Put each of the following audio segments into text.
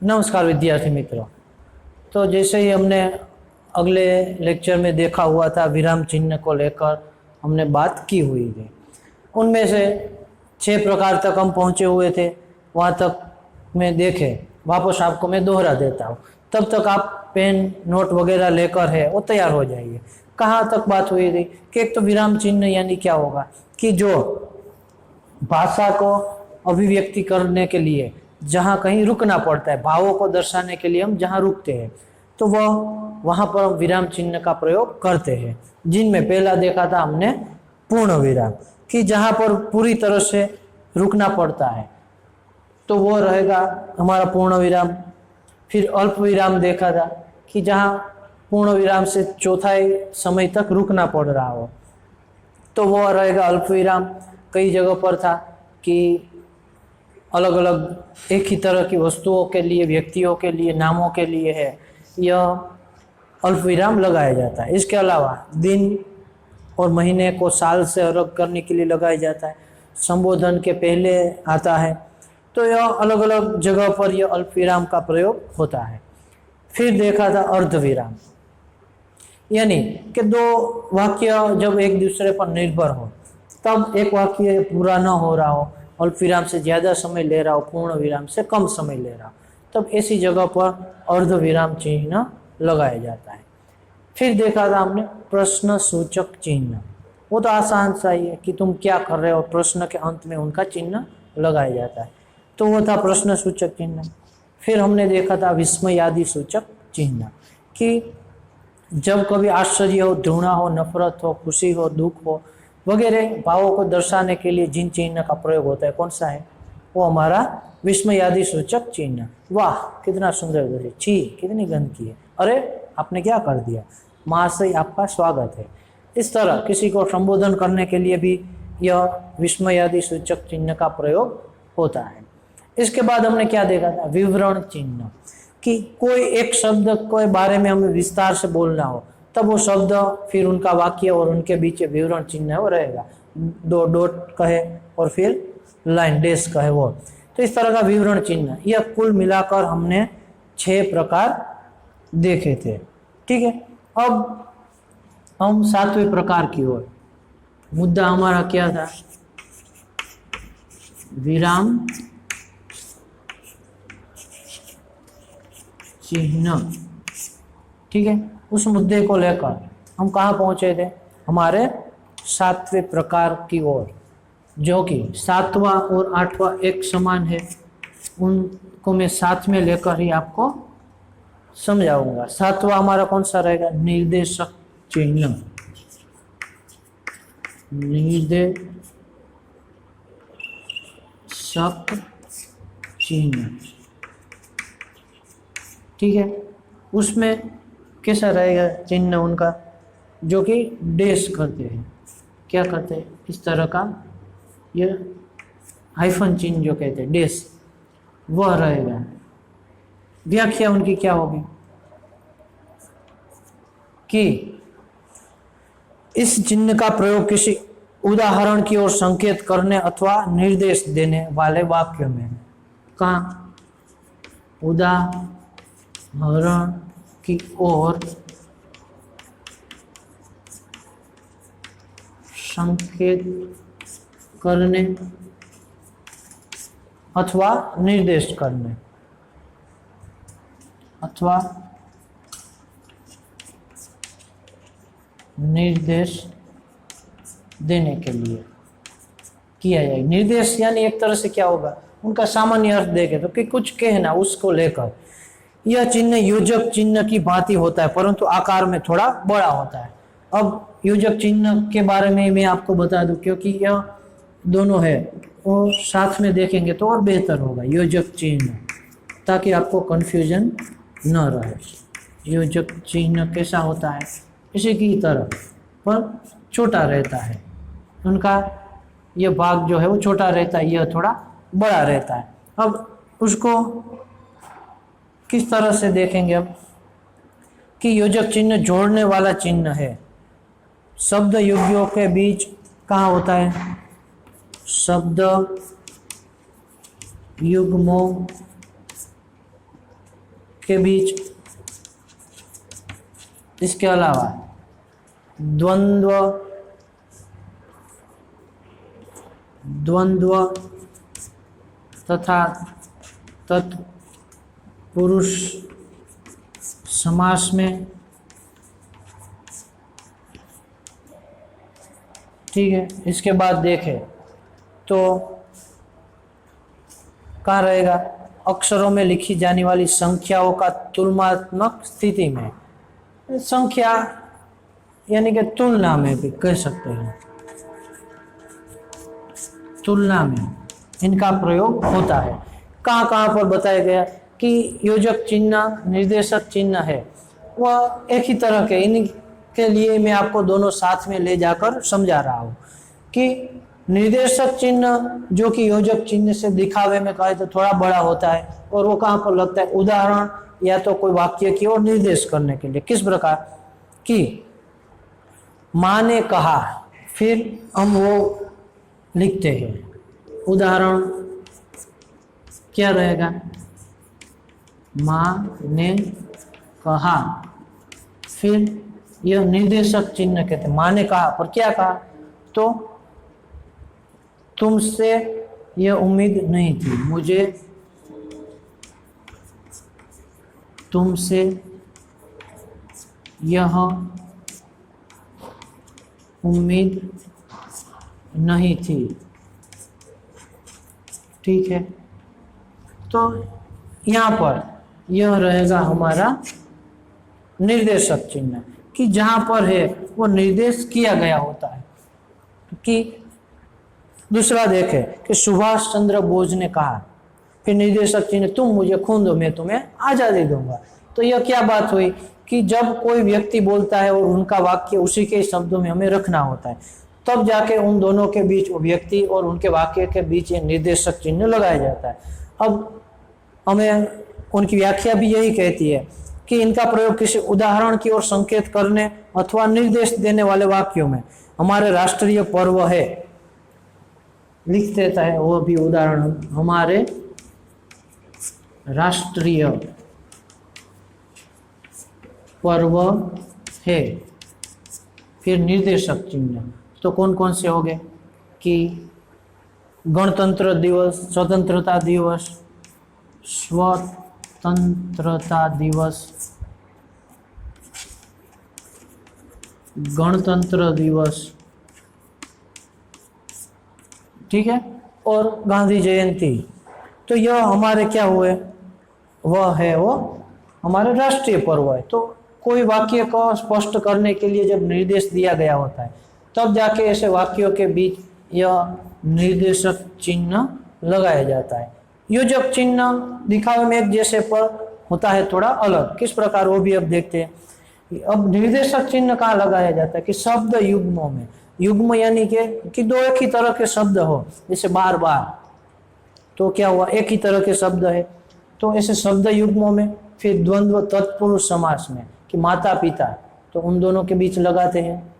नमस्कार विद्यार्थी मित्रों। तो जैसे ही हमने अगले लेक्चर में देखा हुआ था, विराम चिन्ह को लेकर हमने बात की हुई थी। उनमें से 6 प्रकार तक हम पहुंचे हुए थे। वहाँ तक मैं देखे वापस आपको मैं दोहरा देता हूँ, तब तक आप पेन नोट वगैरह लेकर है वो तैयार हो जाइए। कहाँ तक बात हुई थी कि एक तो विराम चिन्ह यानी क्या होगा कि जो भाषा को अभिव्यक्ति करने के लिए जहाँ कहीं रुकना पड़ता है, भावों को दर्शाने के लिए हम जहाँ रुकते हैं तो वह वहाँ पर हम विराम चिन्ह का प्रयोग करते हैं। जिनमें पहला देखा था हमने पूर्ण विराम, कि जहाँ पर पूरी तरह से रुकना पड़ता है तो वो रहेगा हमारा पूर्ण विराम। फिर अल्प विराम देखा था कि जहाँ पूर्ण विराम से चौथाई समय तक रुकना पड़ रहा हो तो वो रहेगा अल्प विराम। कई जगह पर था कि अलग अलग एक ही तरह की वस्तुओं के लिए, व्यक्तियों के लिए, नामों के लिए है, यह अल्प विराम लगाया जाता है। इसके अलावा दिन और महीने को साल से अलग करने के लिए लगाया जाता है। संबोधन के पहले आता है, तो यह अलग अलग जगह पर यह अल्प विराम का प्रयोग होता है। फिर देखा था अर्ध विराम, यानी कि 2 वाक्य जब एक दूसरे पर निर्भर हो, तब एक वाक्य पूरा न हो रहा हो, अल्प विराम से ज़्यादा समय ले रहा हो, पूर्ण विराम से कम समय ले रहा हो, तब ऐसी जगह पर अर्ध विराम चिन्ह लगाया जाता है। फिर देखा था हमने प्रश्न सूचक चिन्ह। वो तो आसान सा ही है कि तुम क्या कर रहे हो, प्रश्न के अंत में उनका चिन्ह लगाया जाता है, तो वो था प्रश्न सूचक चिन्ह। फिर हमने देखा था विस्मयादि सूचक चिन्ह, कि जब कभी आश्चर्य हो, घृणा हो, नफरत हो, खुशी हो, दुख हो वगैरह भावों को दर्शाने के लिए जिन चिन्ह का प्रयोग होता है, कौन सा है वो हमारा विस्मयादि सूचक चिन्ह। वाह कितना सुंदर दृश्य, छी कितनी गंदगी है, अरे आपने क्या कर दिया, महाशय आपका स्वागत है। इस तरह किसी को संबोधन करने के लिए भी यह विस्मयादि सूचक चिन्ह का प्रयोग होता है। इसके बाद हमने क्या देखा था, विवरण चिन्ह, कि कोई एक शब्द के बारे में हमें विस्तार से बोलना हो तब वो शब्द फिर उनका वाक्य और उनके बीच विवरण चिन्ह है वो रहेगा, 2 डॉट कहे और फिर लाइन डैश कहे वो, तो इस तरह का विवरण चिन्ह। यह कुल मिलाकर हमने 6 प्रकार देखे थे। ठीक है, अब हम 7वें प्रकार की ओर। मुद्दा हमारा क्या था, विराम चिन्ह। ठीक है, उस मुद्दे को लेकर हम कहाँ पहुंचे थे, हमारे 7वें प्रकार की ओर, जो कि 7वां और 8वां एक समान है। उनको मैं साथ में लेकर ही आपको समझाऊंगा। 7वां हमारा कौन सा रहेगा, निर्देशक चिन्ह। निर्देशक चिन्ह, ठीक है, उसमें कैसा रहेगा चिन्ह उनका, जो कि डैश करते हैं। क्या करते हैं, इस तरह का ये हाइफन चिन्ह जो कहते हैं डैश, वह रहेगा। व्याख्या उनकी क्या होगी कि इस चिन्ह का प्रयोग किसी उदाहरण की ओर संकेत करने अथवा निर्देश देने वाले वाक्य में, कहाँ उदाहरण की ओर संकेत करने अथवा निर्देश करने अथवा निर्देश देने के लिए किया जाए। निर्देश यानी एक तरह से क्या होगा, उनका सामान्य अर्थ देखे तो कि कुछ कहना उसको लेकर। यह चिन्ह योजक चिन्ह की भांति होता है, परंतु आकार में थोड़ा बड़ा होता है। अब योजक चिन्ह के बारे में मैं आपको बता दूं, क्योंकि यह दोनों है वो साथ में देखेंगे तो और बेहतर होगा। योजक चिन्ह, ताकि आपको कंफ्यूजन न रहे। योजक चिन्ह कैसा होता है, इसी की तरह पर छोटा रहता है, उनका यह भाग जो है वो छोटा रहता है, यह थोड़ा बड़ा रहता है। अब उसको किस तरह से देखेंगे अब, कि योजक चिन्ह जोड़ने वाला चिन्ह है। शब्द युग्मों के बीच कहाँ होता है, शब्द युग्मों के बीच, इसके अलावा द्वंद्व तथा तत्पुरुष समास में, ठीक है। इसके बाद देखें तो कहाँ रहेगा, अक्षरों में लिखी जाने वाली संख्याओं का तुलनात्मक स्थिति में, संख्या यानी कि तुलना में भी कह सकते हैं, तुलना में इनका प्रयोग होता है। कहाँ कहाँ पर बताया गया कि योजक चिन्ह निर्देशक चिन्ह है, वह एक ही तरह के, इनके लिए मैं आपको दोनों साथ में ले जाकर समझा रहा हूँ कि निर्देशक चिन्ह जो कि योजक चिन्ह से दिखावे में कहे तो थोड़ा बड़ा होता है, और वो कहाँ पर लगता है, उदाहरण या तो कोई वाक्य की ओर निर्देश करने के लिए। किस प्रकार कि माँ ने कहा, फिर हम वो लिखते हैं, उदाहरण क्या रहेगा, माँ ने कहा, फिर यह निर्देशक चिन्ह कहते हैं। माँ ने कहा पर क्या कहा, तो तुमसे यह उम्मीद नहीं थी, मुझे तुमसे यह उम्मीद नहीं थी, ठीक है। तो यहाँ पर यह रहेगा हमारा निर्देशक चिन्ह कि जहाँ पर है वो निर्देश किया गया होता है। कि दूसरा देखें कि सुभाष चंद्र बोस ने कहा, फिर निर्देशक चिन्ह तुम मुझे खून दो मैं तुम्हें आज़ादी दूंगा। तो यह क्या बात हुई कि जब कोई व्यक्ति बोलता है और उनका वाक्य उसी के शब्दों में हमें रखना होता है, तब जाके उन दोनों के बीच, वो व्यक्ति और उनके वाक्य के बीच ये निर्देशक चिन्ह लगाया जाता है। अब हमें उनकी व्याख्या भी यही कहती है कि इनका प्रयोग किसी उदाहरण की ओर संकेत करने अथवा निर्देश देने वाले वाक्यों में, हमारे राष्ट्रीय पर्व है लिख देता है, वो भी उदाहरण, हमारे राष्ट्रीय पर्व है, फिर निर्देशक चिन्ह। तो कौन कौन से हो गए कि गणतंत्र दिवस, स्वतंत्रता दिवस, स्वतंत्रता दिवस, गणतंत्र दिवस, ठीक है, और गांधी जयंती। तो यह हमारे क्या हुए, वह है वो हमारे राष्ट्रीय पर्व है। तो कोई वाक्य को स्पष्ट करने के लिए जब निर्देश दिया गया होता है, तब जाके ऐसे वाक्यों के बीच यह निर्देशक चिन्ह लगाया जाता है। योजक चिन्ह दिखावे में एक जैसे पर होता है, थोड़ा अलग। किस प्रकार, वो भी अब देखते हैं। अब निर्देशक चिन्ह कहाँ लगाया जाता है कि शब्द युग्मों में। युग्म यानी कि दो एक ही तरह के शब्द हो, जैसे बार बार, तो क्या हुआ, एक ही तरह के शब्द है, तो ऐसे शब्द युग्मों में। फिर द्वंद्व तत्पुरुष समास में कि माता पिता, तो उन दोनों के बीच लगाते हैं।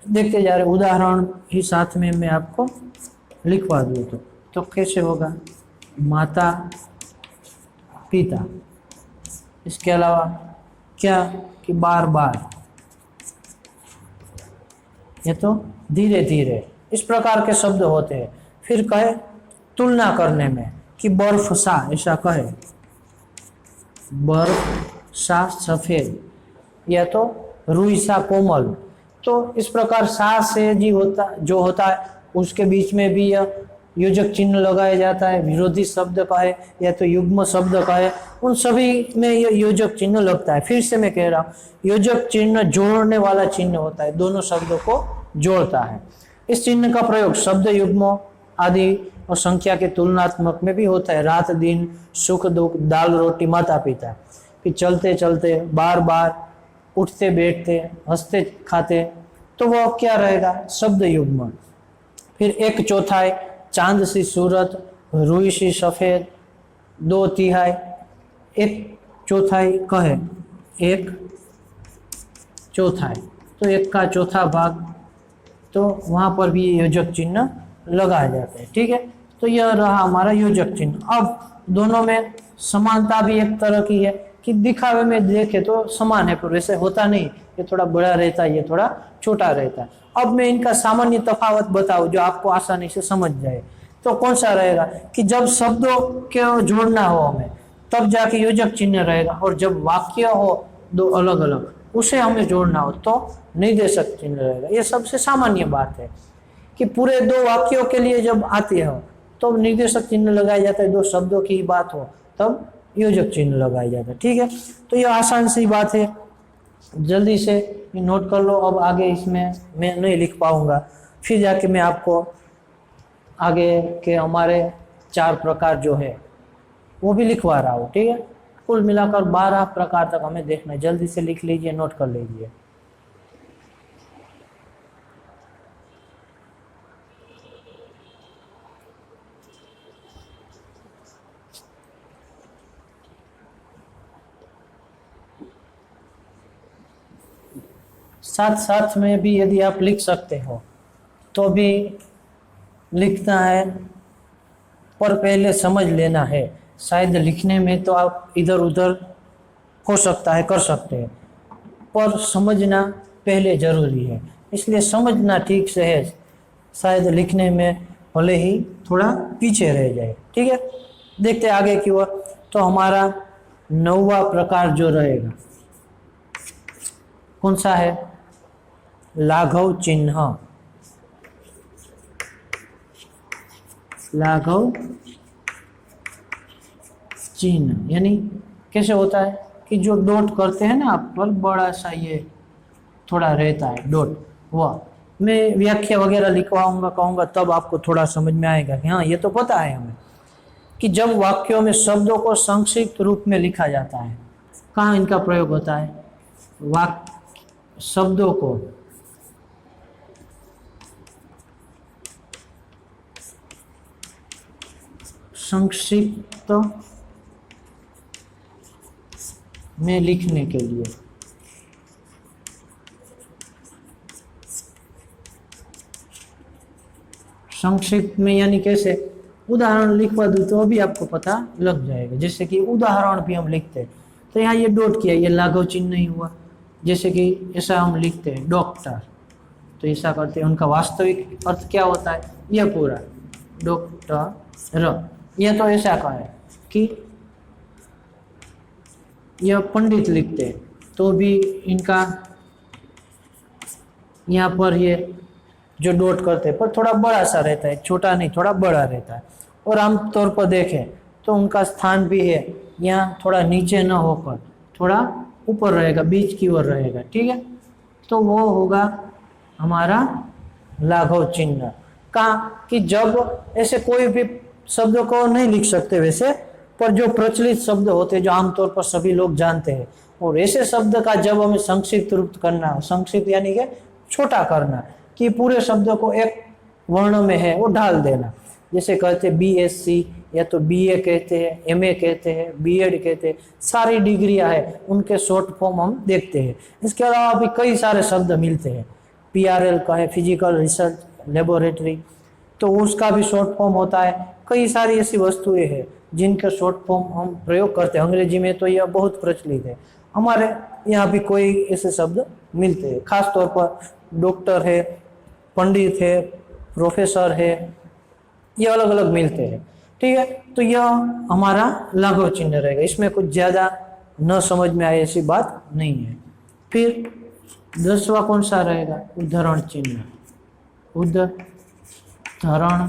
देखते जा रहे, उदाहरण ही साथ में मैं आपको लिखवा दूँ तो कैसे होगा, माता पिता। इसके अलावा क्या कि बार बार, ये तो धीरे धीरे, इस प्रकार के शब्द होते हैं। फिर कहे तुलना करने में कि बर्फ सा, ऐसा कहे बर्फ सा सफेद, या तो रुई सा कोमल। तो इस प्रकार सा से जी होता जो होता है, उसके बीच में भी यह योजक चिन्ह लगाया जाता है। विरोधी शब्द का है या तो युग्म शब्द का है, उन सभी में यह योजक चिन्ह लगता है। फिर से मैं कह रहा हूँ, योजक चिन्ह जोड़ने वाला चिन्ह होता है, दोनों शब्दों को जोड़ता है। इस चिन्ह का प्रयोग शब्द युग्मों आदि और संख्या के तुलनात्मक में भी होता है। रात दिन, सुख दुख, दाल रोटी, माता पिता। फिर चलते चलते, बार बार, उठते बैठते, हंसते खाते, तो वह क्या रहेगा, शब्द युग्म। फिर एक चौथाई, चांद सी सूरत, रुई सी सफेद, दो तिहाई, एक चौथाई कहे, एक चौथाई, तो एक का चौथा भाग, तो वहाँ पर भी योजक चिन्ह लगाया जाता है। ठीक है, तो यह रहा हमारा योजक चिन्ह। अब दोनों में समानता भी एक तरह की है कि दिखावे में देखे तो समान है, पर वैसे होता नहीं, ये थोड़ा बड़ा रहता है, ये थोड़ा छोटा रहता है। अब मैं इनका सामान्य तफावत बताऊं जो आपको आसानी से समझ जाए, तो कौन सा रहेगा कि जब शब्दों को जोड़ना हो हमें तब जाके योजक चिन्ह रहेगा, और जब वाक्य हो दो अलग अलग उसे हमें जोड़ना हो तो निर्देशक चिन्ह रहेगा। ये सबसे सामान्य बात है कि पूरे दो वाक्यों के लिए जब आती हो तो निर्देशक चिन्ह लगाया जाता है, दो शब्दों की ही बात हो तब योजक चिन्ह लगाया जाता है। ठीक है, तो ये आसान सी बात है, जल्दी से नोट कर लो। अब आगे इसमें मैं नहीं लिख पाऊंगा, फिर जाके मैं आपको आगे के हमारे 4 प्रकार जो है वो भी लिखवा रहा हूँ। ठीक है, कुल मिलाकर 12 प्रकार तक हमें देखना है। जल्दी से लिख लीजिए, नोट कर लीजिए। साथ साथ में भी यदि आप लिख सकते हो तो भी लिखना है, पर पहले समझ लेना है। शायद लिखने में तो आप इधर उधर हो सकता है कर सकते हैं, पर समझना पहले जरूरी है, इसलिए समझना ठीक से है, शायद लिखने में भले ही थोड़ा पीछे रह जाए। ठीक है, देखते आगे की ओर। तो हमारा 9वां प्रकार जो रहेगा कौन सा है? लाघव चिन्ह। लाघव चिन्ह यानी कैसे होता है कि जो डॉट करते हैं ना आप पर, बड़ा सा ये थोड़ा रहता है डॉट, वह मैं व्याख्या वगैरह लिखवाऊंगा कहूंगा तब आपको थोड़ा समझ में आएगा कि हाँ ये तो पता है हमें कि जब वाक्यों में शब्दों को संक्षिप्त रूप में लिखा जाता है, कहाँ इनका प्रयोग होता है? शब्दों को संक्षिप्त में लिखने के लिए। संक्षिप्त में यानी कैसे? उदाहरण लिखवा दूं तो अभी आपको पता लग जाएगा। जैसे कि उदाहरण भी हम लिखते हैं तो यहाँ ये डॉट किया, ये लाघव चिन्ह नहीं हुआ। जैसे कि ऐसा हम लिखते हैं डॉक्टर, तो ऐसा करते हैं, उनका वास्तविक अर्थ क्या होता है? यह पूरा डॉक्टर। यह तो ऐसा का है कि यह पंडित लिखते हैं तो भी इनका यहाँ पर ये जो डॉट करते हैं पर थोड़ा बड़ा सा रहता है, छोटा नहीं थोड़ा बड़ा रहता है। और आमतौर पर देखें तो उनका स्थान भी है यहाँ थोड़ा नीचे न होकर थोड़ा ऊपर रहेगा, बीच की ओर रहेगा। ठीक है, तो वो होगा हमारा लाघव चिन्ह। कहाँ कि जब ऐसे कोई भी शब्द को नहीं लिख सकते वैसे, पर जो प्रचलित शब्द होते हैं जो आमतौर पर सभी लोग जानते हैं, और ऐसे शब्द का जब हमें संक्षिप्त रूप करना हो, संक्षिप्त यानी कि छोटा करना, कि पूरे शब्दों को एक वर्ण में है वो डाल देना। जैसे कहते हैं BSc या तो BA कहते हैं, MA कहते हैं, BEd कहते हैं, सारी डिग्रियां हैं उनके शॉर्ट फॉर्म हम देखते हैं। इसके अलावा भी कई सारे शब्द मिलते हैं, PRL का है फिजिकल रिसर्च लेबोरेटरी, तो उसका भी शॉर्ट फॉर्म होता है। कई सारी ऐसी वस्तुएं हैं जिनके शॉर्ट फॉर्म हम प्रयोग करते हैं। अंग्रेजी में तो यह बहुत प्रचलित है, हमारे यहाँ भी कोई ऐसे शब्द मिलते हैं। खास तौर पर डॉक्टर है, पंडित है, प्रोफेसर है, ये अलग अलग मिलते हैं। ठीक है, तो यह हमारा लाघव चिन्ह रहेगा, इसमें कुछ ज़्यादा न समझ में आए ऐसी बात नहीं है। फिर 10वां कौन सा रहेगा? उद्धरण चिन्ह। उद्धरण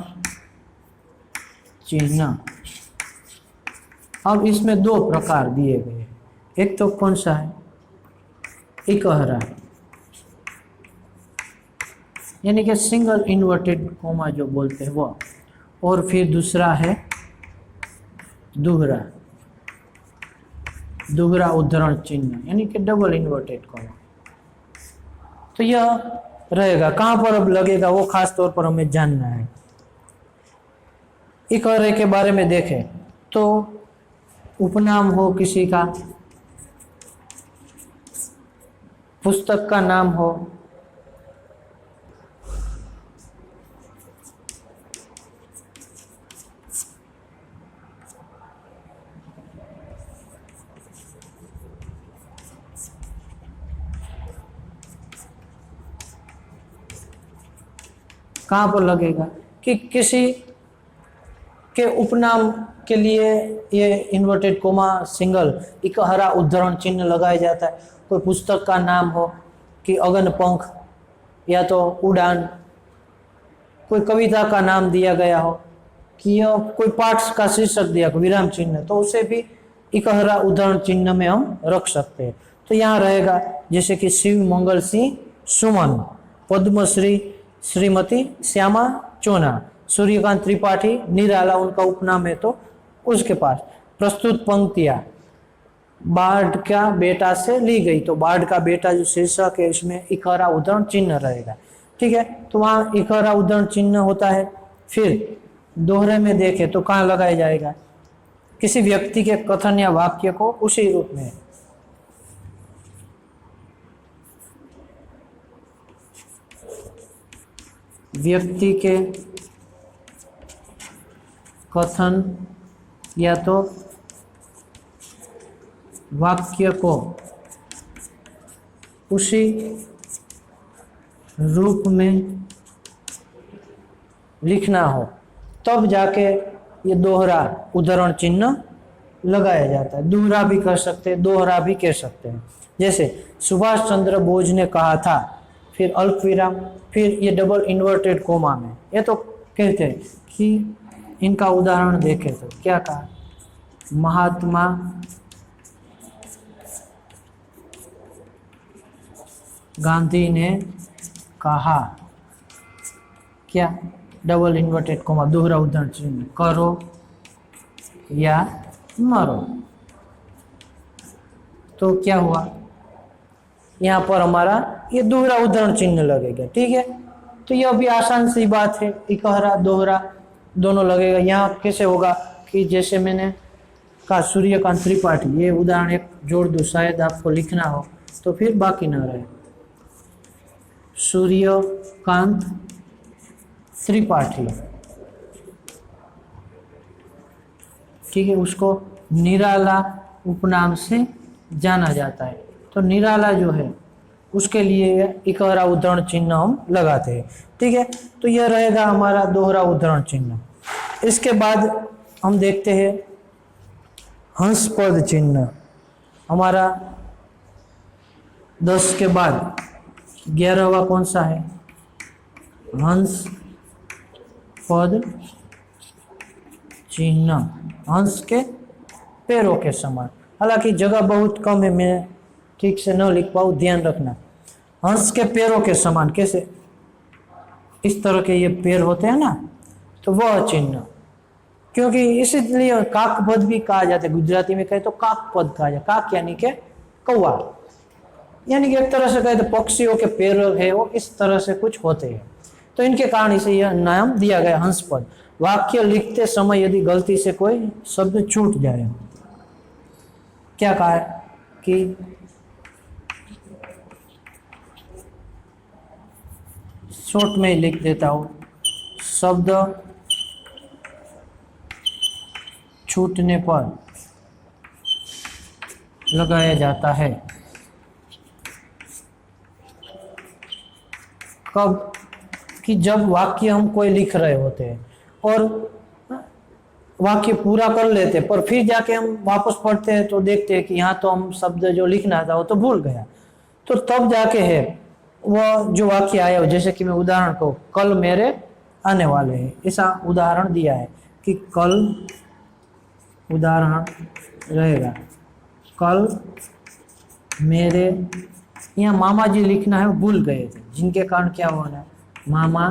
चिन्ह। अब इसमें 2 प्रकार दिए गए हैं। एक तो कौन सा है? इकहरा यानी कि सिंगल इन्वर्टेड कोमा जो बोलते हैं वो, और फिर दूसरा है दोहरा। दोहरा उद्धरण चिन्ह यानी कि डबल इन्वर्टेड कोमा। तो यह रहेगा, कहाँ पर अब लगेगा वो खास तौर पर हमें जानना है। इकहरे के बारे में देखें तो उपनाम हो किसी का, पुस्तक का नाम हो, कहाँ पर लगेगा कि किसी के उपनाम के लिए ये इन्वर्टेड कोमा सिंगल इकहरा उद्धरण चिन्ह लगाया जाता है। कोई पुस्तक का नाम हो कि अगन पंख या तो उड़ान, कोई कविता का नाम दिया गया हो कि यह कोई पाठ का शीर्षक दिया विराम चिन्ह, तो उसे भी इकहरा उद्धरण चिन्ह में हम रख सकते हैं। तो यहाँ रहेगा जैसे कि शिव मंगल सिंह सुमन, पद्मश्री श्रीमती श्यामा चोना, सूर्यकांत त्रिपाठी निराला उनका उपनाम है तो उसके पास। प्रस्तुत पंक्तियां बाढ़ का बेटा से ली गई, तो बाढ़ का बेटा जो शीर्षक है इसमें इकहरा उद्धरण चिन्ह रहेगा। ठीक है, तो वहाँ इकहरा उद्धरण चिन्ह होता है। फिर दोहरे में देखें तो कहाँ लगाया जाएगा, किसी व्यक्ति के कथन या वाक्य को उसी रूप में, व्यक्ति के कथन या तो वाक्य को उसी रूप में लिखना हो तब जाके ये दोहरा उद्धरण चिन्ह लगाया जाता है। दोहरा भी कर सकते हैं, दोहरा भी कह सकते हैं। जैसे सुभाष चंद्र बोस ने कहा था, फिर अल्प विराम, फिर ये डबल इन्वर्टेड कोमा में, ये तो कहते हैं कि इनका उदाहरण देखें तो क्या कहा, महात्मा गांधी ने कहा, क्या, डबल इन्वर्टेड कोमा दोहरा उद्धरण चिन्ह, करो या मरो। तो क्या हुआ, यहाँ पर हमारा ये दोहरा उद्धरण चिन्ह लगेगा। ठीक है, तो यह भी आसान सी बात है, इकहरा दोहरा दोनों लगेगा। यहाँ कैसे होगा कि जैसे मैंने कहा सूर्यकांत त्रिपाठी, ये उदाहरण एक जोड़ दो, शायद आपको लिखना हो तो फिर बाकी ना रहे। सूर्यकांत त्रिपाठी, ठीक है, उसको निराला उपनाम से जाना जाता है। तो निराला जो है उसके लिए इकहरा उद्धरण चिन्ह हम लगाते हैं। ठीक है, तो यह रहेगा हमारा दोहरा उद्धरण चिन्ह। इसके बाद हम देखते हैं हंस पद चिन्ह। हमारा 10 के बाद 11वां कौन सा है, हंस पद चिन्ह, हंस के पैरों के समान। हालांकि जगह बहुत कम है, मैं ठीक से न लिख पाऊँ, ध्यान रखना। हंस के पैरों के समान कैसे, इस तरह के ये पैर होते हैं ना, तो वह चिन्ह, क्योंकि इसलिए काक पद भी कहा जाता है। गुजराती में कहे तो काक पद कहा जाए, काक यानी के कौवा, यानी कि एक तरह से कहे तो पक्षियों के पैर है, वो इस तरह से कुछ होते हैं, तो इनके कारण इसे यह नाम दिया गया हंस पद। वाक्य लिखते समय यदि गलती से कोई शब्द छूट जाए, क्या कहा है कि शॉर्ट में लिख देता हूं, शब्द छूटने पर लगाया जाता है। कब, कि जब वाक्य हम कोई लिख रहे होते हैं और वाक्य पूरा कर लेते हैं, पर फिर जाके हम वापस पढ़ते हैं तो देखते हैं कि यहाँ तो हम शब्द जो लिखना था वो तो भूल गया, तो तब जाके है वह जो वाक्य आया हो। जैसे कि मैं उदाहरण कहूँ, कल मेरे आने वाले हैं, ऐसा उदाहरण दिया है कि कल, उदाहरण रहेगा कल मेरे, यहाँ मामा जी लिखना है, भूल गए थे, जिनके कारण क्या होना है, मामा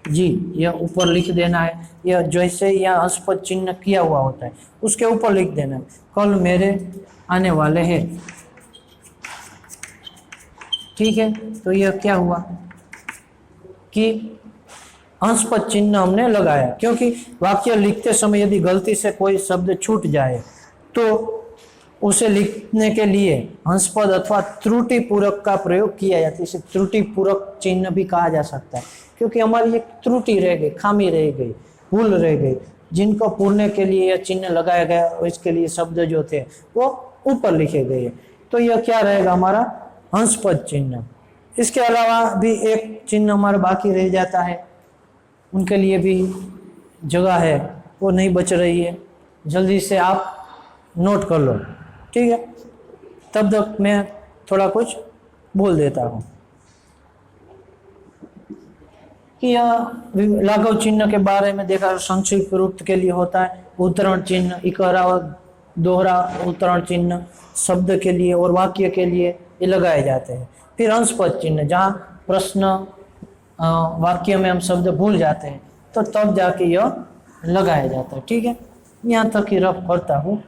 जी, यह ऊपर लिख देना है। यह जैसे यह हंसपद चिन्ह किया हुआ होता है उसके ऊपर लिख देना है, कल मेरे आने वाले हैं। ठीक है, तो यह क्या हुआ कि हंसपद चिन्ह हमने लगाया, क्योंकि वाक्य लिखते समय यदि गलती से कोई शब्द छूट जाए तो उसे लिखने के लिए हंसपद अथवा त्रुटि पूरक का प्रयोग किया जाता है। इसे त्रुटि पूरक चिन्ह भी कहा जा सकता है, क्योंकि हमारी एक त्रुटि रह गई, खामी रह गई, भूल रह गई, जिनको पूरने के लिए यह चिन्ह लगाया गया और इसके लिए शब्द जो थे वो ऊपर लिखे गए। तो यह क्या रहेगा, हमारा हंसपद चिन्ह। इसके अलावा भी एक चिन्ह हमारा बाकी रह जाता है, उनके लिए भी जगह है, वो नहीं बच रही है। जल्दी से आप नोट कर लो, ठीक है। तब तक मैं थोड़ा कुछ बोल देता हूँ कि यह लाघव चिन्ह के बारे में देखा। संक्षिप्त रूप के लिए होता है उद्धरण चिन्ह, इकहरा दोहरा उद्धरण चिन्ह शब्द के लिए और वाक्य के लिए ये लगाए जाते हैं। फिर अंशपद चिन्ह, जहाँ प्रश्न वाक्य में हम शब्द भूल जाते हैं तो तब जाके यह लगाया जाता है, ठीक है। यहाँ तक ही रफ करता हूँ,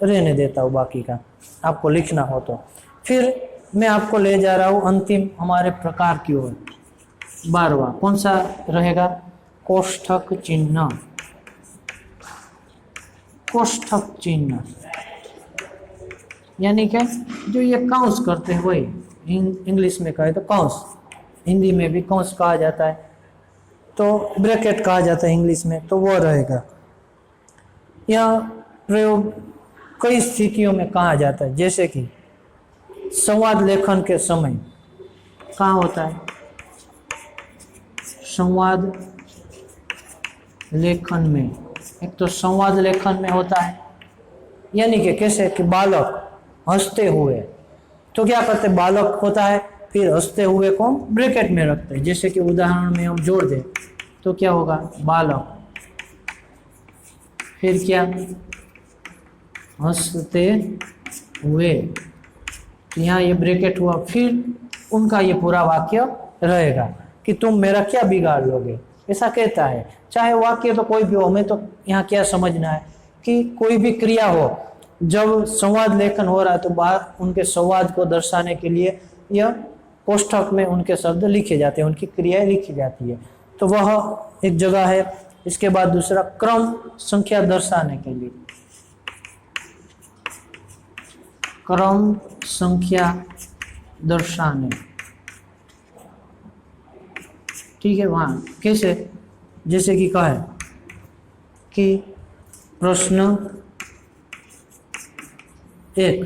रहने देता हूँ बाकी का आपको लिखना हो तो। फिर मैं आपको ले जा रहा हूँ अंतिम हमारे प्रकार की ओर। 12वां कौन सा रहेगा? कोष्ठक चिन्ह। कोष्ठक चिन्ह यानी कि जो ये काउंस करते हैं, वही इंग्लिश में कहे तो काउंस, हिंदी में भी काउंस कहा जाता है, तो ब्रैकेट कहा जाता है इंग्लिश में, तो वो रहेगा। यह प्रयोग कई स्थितियों में कहा जाता है, जैसे कि संवाद लेखन के समय कहाँ होता है? संवाद लेखन में। एक तो संवाद लेखन में होता है, यानी कि कैसे कि बालक हंसते हुए, तो क्या करते? बालक होता है, फिर हंसते हुए को ब्रैकेट में रखते हैं। जैसे कि उदाहरण में हम जोड़ दें तो क्या होगा? बालक, फिर क्या? हंसते हुए, यहाँ ये ब्रैकेट हुआ, फिर उनका ये पूरा वाक्य रहेगा कि तुम मेरा क्या बिगाड़ लोगे, ऐसा कहता है। चाहे वाक्य तो कोई भी हो, हमें तो यहाँ क्या समझना है कि कोई भी क्रिया हो, जब संवाद लेखन हो रहा है तो बाहर उनके संवाद को दर्शाने के लिए यह कोष्ठक में उनके शब्द लिखे जाते हैं, उनकी क्रियाएं लिखी जाती है, तो वह एक जगह है। इसके बाद दूसरा क्रम संख्या दर्शाने के लिए, क्रम संख्या दर्शाने, ठीक है। वहाँ कैसे? जैसे कि कहे कि प्रश्न 1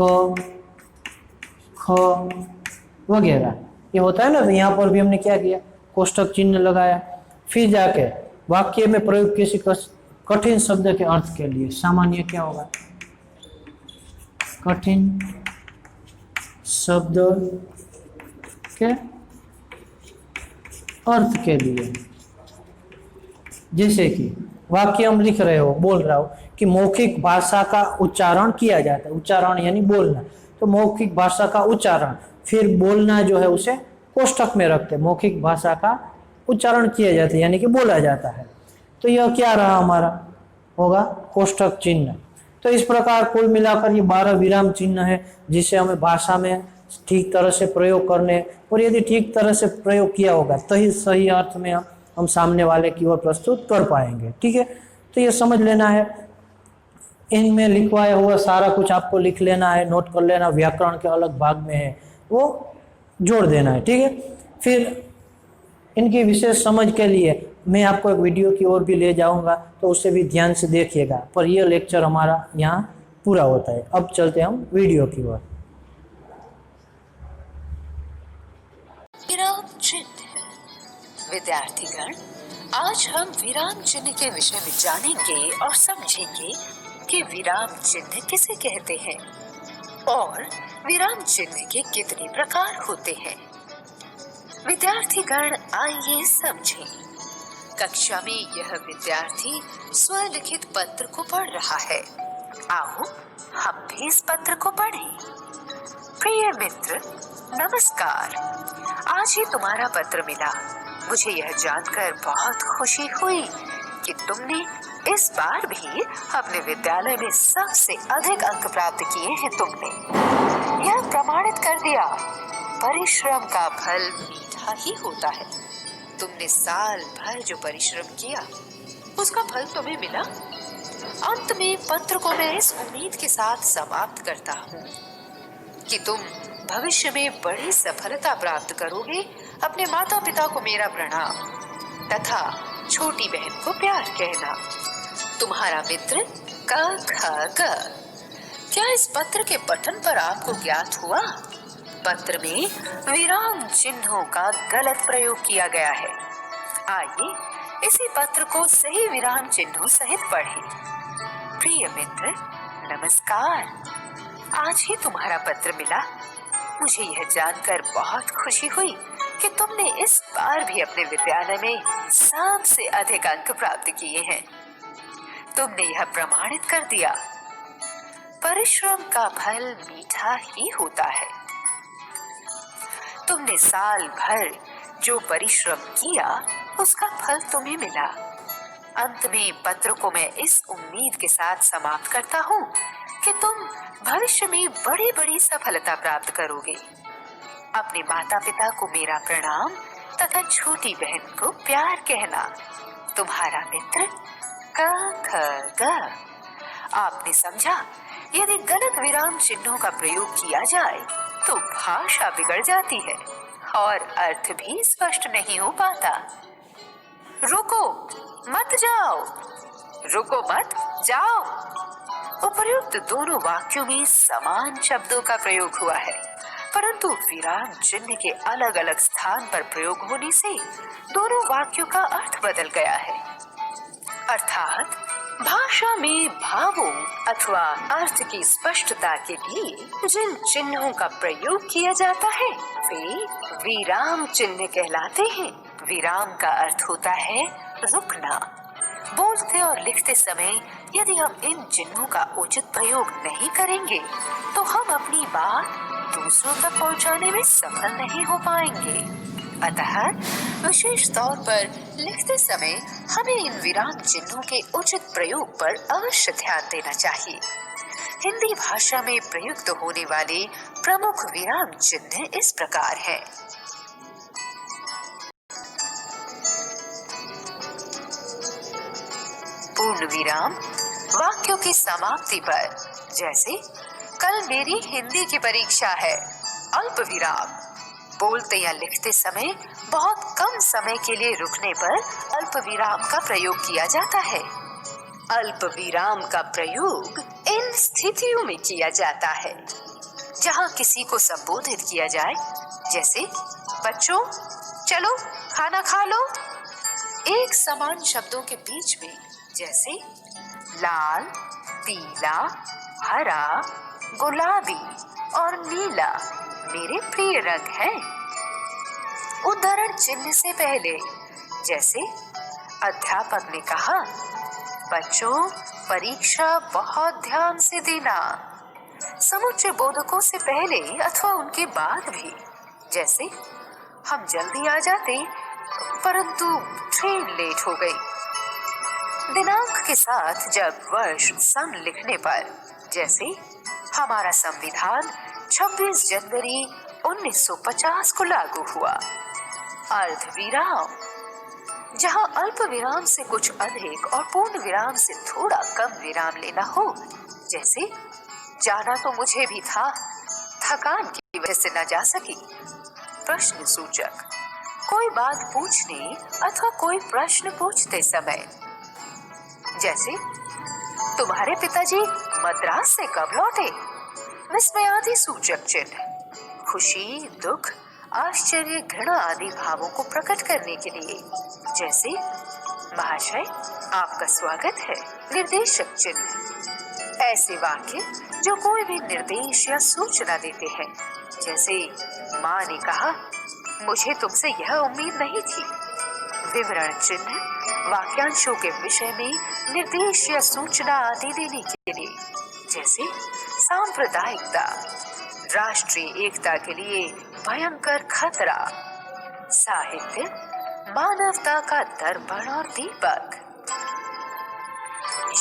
क ख वगैरह ये होता है ना, तो यहाँ पर भी हमने क्या किया? कोष्ठक चिन्ह लगाया। फिर जाके वाक्य में प्रयोग किसी कठिन शब्द के अर्थ के लिए, सामान्य क्या होगा? कठिन शब्द के अर्थ के लिए, जैसे कि वाक्य हम लिख रहे हो, बोल रहा हो कि मौखिक भाषा का उच्चारण किया जाता है। उच्चारण यानी बोलना, तो मौखिक भाषा का उच्चारण, फिर बोलना जो है उसे कोष्ठक में रखते हैं। मौखिक भाषा का उच्चारण किया जाता है यानी कि बोला जाता है, तो यह क्या रहा? हमारा होगा कोष्ठक चिन्ह। तो इस प्रकार कुल मिलाकर ये 12 विराम चिन्ह है, जिसे हमें भाषा में ठीक तरह से प्रयोग करने, और यदि ठीक तरह से प्रयोग किया होगा तो ही सही अर्थ में हम सामने वाले की ओर प्रस्तुत कर पाएंगे, ठीक है। तो ये समझ लेना है, इनमें लिखवाया हुआ सारा कुछ आपको लिख लेना है, नोट कर लेना। व्याकरण के अलग भाग में है, वो जोड़ देना है, ठीक है। फिर इनकी विशेष समझ के लिए मैं आपको एक वीडियो की ओर भी ले जाऊंगा, तो उसे भी ध्यान से देखिएगा। पर यह लेक्चर हमारा यहाँ पूरा होता है। अब चलते हम वीडियो की ओर। विराम चिन्ह। विद्यार्थीगण, आज हम विराम चिन्ह के विषय में जानेंगे और समझेंगे कि विराम चिन्ह किसे कहते हैं और विराम चिन्ह के कितने प्रकार होते हैं। विद्यार्थीगण, आइए समझें। कक्षा में यह विद्यार्थी स्वलिखित पत्र को पढ़ रहा है। आओ हम भी इस पत्र को पढ़ें। प्रिय मित्र, नमस्कार। आज ही तुम्हारा पत्र मिला। मुझे यह जानकर बहुत खुशी हुई कि तुमने इस बार भी अपने विद्यालय में सबसे अधिक अंक प्राप्त किए हैं। तुमने यह प्रमाणित कर दिया, परिश्रम का फल मीठा ही होता है। तुमने साल भर जो परिश्रम किया उसका फल तुम्हें मिला। अंत में पत्र को मैं इस उम्मीद के साथ समाप्त करता हूँ कि तुम भविष्य में बड़ी सफलता प्राप्त करोगे। अपने माता पिता को मेरा प्रणाम तथा छोटी बहन को प्यार कहना। तुम्हारा मित्र क ख ग। क्या इस पत्र के पठन पर आपको ज्ञात हुआ? पत्र में विराम चिन्हों का गलत प्रयोग किया गया है। आइए इसी पत्र को सही विराम चिन्हों सहित पढ़ें। प्रिय मित्र, नमस्कार। आज ही तुम्हारा पत्र मिला। मुझे यह जानकर बहुत खुशी हुई कि तुमने इस बार भी अपने विद्यालय में सबसे अधिक अंक प्राप्त किए हैं। तुमने यह प्रमाणित कर दिया, परिश्रम का फल मीठा ही होता है। तुमने साल भर जो परिश्रम किया उसका फल तुम्हें मिला। अंत में पत्र को मैं इस उम्मीद के साथ समाप्त करता हूँ कि तुम भविष्य में बड़ी बड़ी सफलता प्राप्त करोगे। अपने माता पिता को मेरा प्रणाम तथा छोटी बहन को प्यार कहना। तुम्हारा मित्र क ख ग। आपने समझा, यदि गलत विराम चिन्हों का प्रयोग किया जाए तो भाषा बिगड़ जाती है और अर्थ भी स्पष्ट नहीं हो पाता। रुको मत जाओ, रुको मत जाओ। उपर्युक्त दोनों वाक्यों में समान शब्दों का प्रयोग हुआ है, परंतु विराम चिन्ह के अलग अलग स्थान पर प्रयोग होने से दोनों वाक्यों का अर्थ बदल गया है। अर्थात भाषा में भावों अथवा अर्थ की स्पष्टता के लिए जिन चिन्हों का प्रयोग किया जाता है वे विराम चिन्ह कहलाते हैं। विराम का अर्थ होता है रुकना। बोलते और लिखते समय यदि हम इन चिन्हों का उचित प्रयोग नहीं करेंगे तो हम अपनी बात दूसरों तक पहुंचाने में सफल नहीं हो पाएंगे। अतः विशेष तौर पर लिखते समय हमें इन विराम चिन्हों के उचित प्रयोग पर अवश्य ध्यान देना चाहिए। हिंदी भाषा में प्रयुक्त होने वाले प्रमुख विराम चिन्ह इस प्रकार हैं। पूर्ण विराम वाक्यों की समाप्ति पर, जैसे कल मेरी हिंदी की परीक्षा है। अल्प विराम बोलते या लिखते समय बहुत कम समय के लिए रुकने पर अल्प विराम का प्रयोग किया जाता है। अल्प विराम का प्रयोग इन स्थितियों में किया जाता है जहां किसी को संबोधित किया जाए, जैसे बच्चों चलो खाना खा लो। एक समान शब्दों के बीच में, जैसे लाल, पीला, हरा, गुलाबी और नीला मेरे प्रिय रंग हैं। उदाहरण चिन्ह से पहले, जैसे अध्यापक ने कहा, बच्चों परीक्षा बहुत ध्यान से देना। समुच्चय बोधकों से पहले अथवा उनके बाद भी, जैसे हम जल्दी आ जाते परंतु ट्रेन लेट हो गई। दिनांक के साथ जब वर्ष सन लिखने पर, जैसे हमारा संविधान 26 जनवरी 1950 को लागू हुआ। अर्ध विराम, जहां अल्प विराम से कुछ अधिक और पूर्ण विराम से थोड़ा कम विराम लेना हो, जैसे जाना तो मुझे भी था, थकान की वजह से न जा सकी। प्रश्न सूचक, कोई बात पूछने अथवा कोई प्रश्न पूछते समय, जैसे तुम्हारे पिताजी मद्रास से कब लौटे। विस्मयादि सूचक चिन्ह खुशी, दुख, आश्चर्य, घृणा आदि भावों को प्रकट करने के लिए, जैसे महाशय आपका स्वागत है। निर्देशक चिन्ह ऐसे वाक्य जो कोई भी निर्देश या सूचना देते हैं, जैसे माँ ने कहा मुझे तुमसे यह उम्मीद नहीं थी। विवरण चिन्ह वाक्यांशों के विषय में निर्देश या सूचना आदि देने के लिए, जैसे सांप्रदायिकता, राष्ट्रीय एकता के लिए भयंकर खतरा। साहित्य मानवता का दर्पण और दीपक।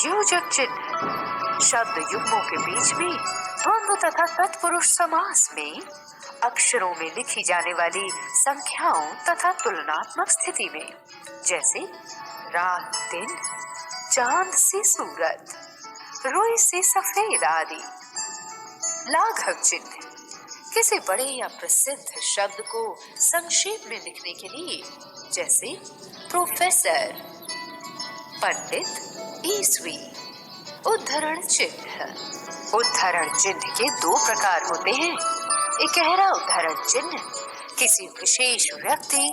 योजक चिन्ह शब्द युग्मों के बीच में द्वंद्व तथा तत्पुरुष समास में अक्षरों में लिखी जाने वाली संख्याओं तथा तुलनात्मक स्थिति में, जैसे रात दिन, चांद से सूरत, रुई से सफेद आदि। लाघव चिन्ह किसी बड़े या प्रसिद्ध शब्द को संक्षेप में लिखने के लिए, जैसे प्रोफेसर, पंडित, ईस्वी। उद्धरण चिन्ह। उद्धरण चिन्ह के दो प्रकार होते हैं। इकहरा उद्धरण चिन्ह किसी विशेष व्यक्ति,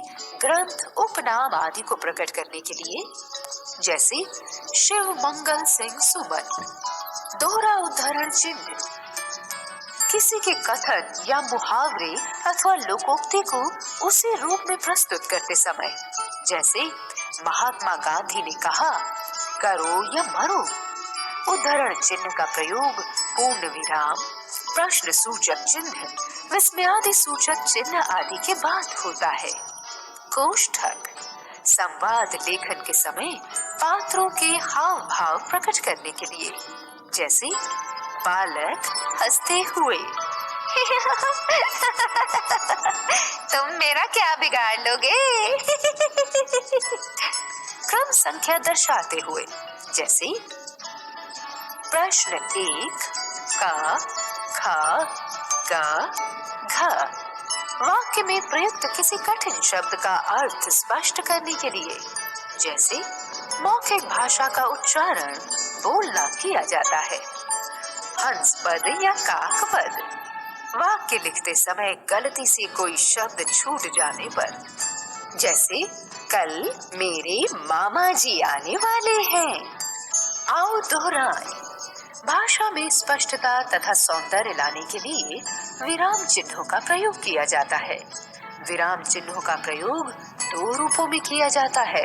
ग्रंथ, उपनाम आदि को प्रकट करने के लिए, जैसे शिव मंगल सिंह सुमन। दोहरा उदाहरण चिन्ह किसी के कथन या मुहावरे अथवा लोकोक्ति को उसी रूप में प्रस्तुत करते समय, जैसे महात्मा गांधी ने कहा, करो या मरो। उद्धरण चिन्ह का प्रयोग पूर्ण विराम, प्रश्न सूचक चिन्ह, विस्मयादि सूचक चिन्ह आदि के बाद होता है। कोष्ठक संवाद लेखन के समय पात्रों के हाव भाव प्रकट करने के लिए, जैसे बालक हंसते हुए तुम मेरा क्या बिगाड़ लोगे। क्रम संख्या दर्शाते हुए, जैसे प्रश्न 1 का, खा, गा, घ। वाक्य में प्रयुक्त किसी कठिन शब्द का अर्थ स्पष्ट करने के लिए, जैसे मौखिक भाषा का उच्चारण बोलना किया जाता है। हंस पद या काक पद, वाक्य लिखते समय गलती से कोई शब्द छूट जाने पर, जैसे कल मेरे मामा जी आने वाले हैं। आओ दोहराएं। भाषा में स्पष्टता तथा सौंदर्य लाने के लिए विराम चिन्हों का प्रयोग किया जाता है। विराम चिन्हों का प्रयोग 2 रूपों में किया जाता है,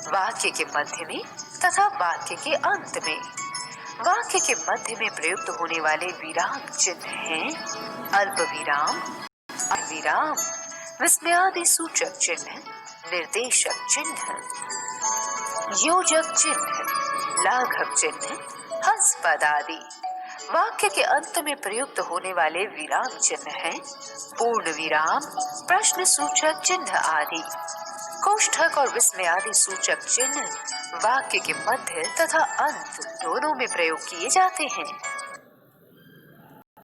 वाक्य के मध्य में तथा वाक्य के अंत में। वाक्य के मध्य में प्रयुक्त होने वाले विराम चिन्ह हैं अल्प विराम, विराम, विस्मयादि सूचक चिन्ह, निर्देशक चिन्ह, योजक चिन्ह, लाघव चिन्ह, हंस पद आदि। वाक्य के अंत में प्रयुक्त होने वाले विराम चिन्ह हैं पूर्ण विराम, प्रश्न सूचक चिन्ह आदि। कोष्ठक और विस्मयादि सूचक चिन्ह वाक्य के मध्य तथा अंत दोनों में प्रयोग किए जाते हैं।